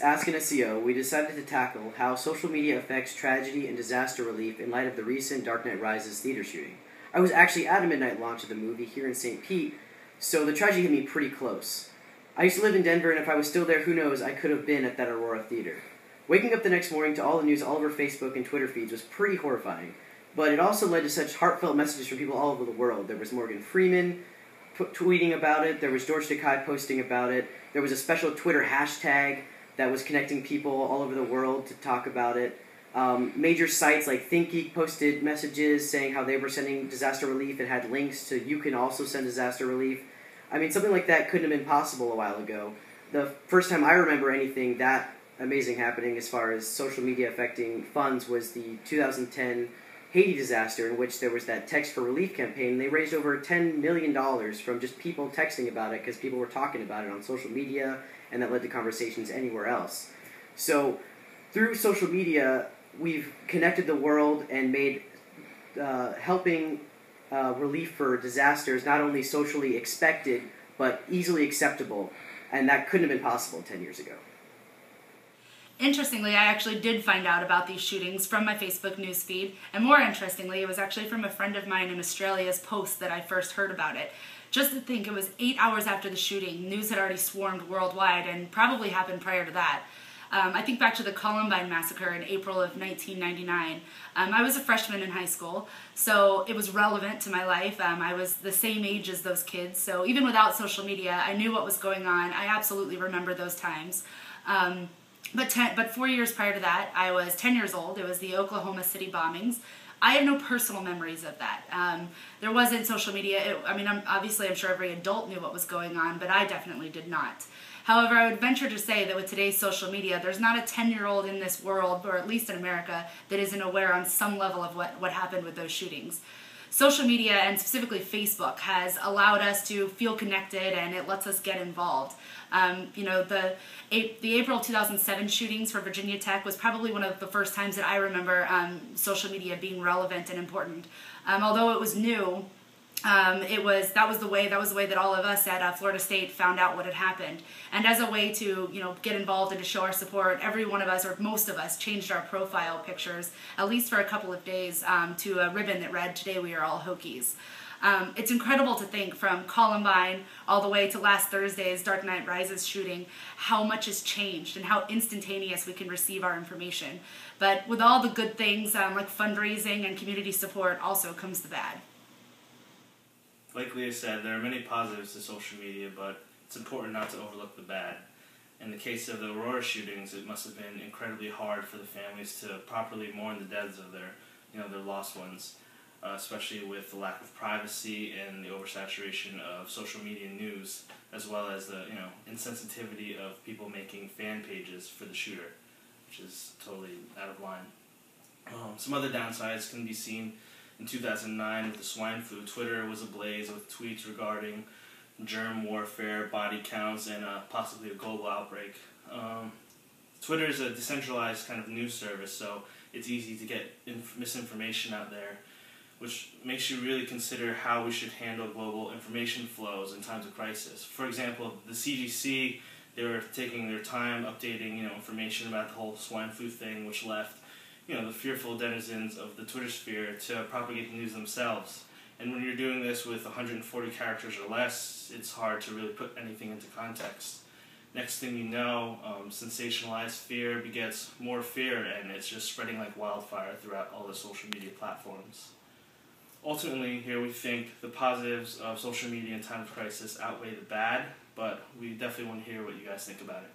Ask an SEO, we decided to tackle how social media affects tragedy and disaster relief in light of the recent Dark Knight Rises theater shooting. I was actually at a midnight launch of the movie here in St. Pete, so the tragedy hit me pretty close. I used to live in Denver, and if I was still there, who knows, I could have been at that Aurora theater. Waking up the next morning to all the news all over Facebook and Twitter feeds was pretty horrifying, but it also led to such heartfelt messages from people all over the world. There was Morgan Freeman tweeting about it, there was George Takei posting about it, there was a special Twitter hashtag that was connecting people all over the world to talk about it. Major sites like ThinkGeek posted messages saying how they were sending disaster relief and had links to you can also send disaster relief. I mean, something like that couldn't have been possible a while ago. The first time I remember anything that amazing happening as far as social media affecting funds was the 2010 Haiti disaster, in which there was that Text for Relief campaign. They raised over $10 million from just people texting about it because people were talking about it on social media, and that led to conversations anywhere else. So through social media, we've connected the world and made helping relief for disasters not only socially expected, but easily acceptable, and that couldn't have been possible 10 years ago. Interestingly, I actually did find out about these shootings from my Facebook newsfeed, and more interestingly, it was actually from a friend of mine in Australia's post that I first heard about it. Just to think, it was 8 hours after the shooting, news had already swarmed worldwide, and probably happened prior to that. I think back to the Columbine massacre in April of 1999. I was a freshman in high school, so it was relevant to my life. I was the same age as those kids, so even without social media, I knew what was going on. I absolutely remember those times. But 4 years prior to that, I was 10 years old. It was the Oklahoma City bombings. I have no personal memories of that. There wasn't social media. Obviously, I'm sure every adult knew what was going on, but I definitely did not. However, I would venture to say that with today's social media, there's not a 10-year-old in this world, or at least in America, that isn't aware on some level of what happened with those shootings. Social media, and specifically Facebook, has allowed us to feel connected, and it lets us get involved. The April 2007 shootings for Virginia Tech was probably one of the first times that I remember social media being relevant and important. Although it was new, that was the way that all of us at Florida State found out what had happened. And as a way to get involved and to show our support, every one of us, or most of us, changed our profile pictures, at least for a couple of days, to a ribbon that read, "Today we are all Hokies." It's incredible to think, from Columbine all the way to last Thursday's Dark Knight Rises shooting, how much has changed and how instantaneous we can receive our information. But with all the good things like fundraising and community support, also comes the bad. Like Leah said, there are many positives to social media, but it's important not to overlook the bad. In the case of the Aurora shootings, it must have been incredibly hard for the families to properly mourn the deaths of their lost ones, especially with the lack of privacy and the oversaturation of social media news, as well as the insensitivity of people making fan pages for the shooter, which is totally out of line. Some other downsides can be seen in 2009 with the swine flu. Twitter was ablaze with tweets regarding germ warfare, body counts, and possibly a global outbreak. Twitter is a decentralized kind of news service, so it's easy to get misinformation out there, which makes you really consider how we should handle global information flows in times of crisis. For example, the CDC, they were taking their time updating information about the whole swine flu thing, which left the fearful denizens of the Twitter sphere to propagate the news themselves. And when you're doing this with 140 characters or less, it's hard to really put anything into context. Next thing you know, sensationalized fear begets more fear, and it's just spreading like wildfire throughout all the social media platforms. Ultimately, here we think the positives of social media in time of crisis outweigh the bad, but we definitely want to hear what you guys think about it.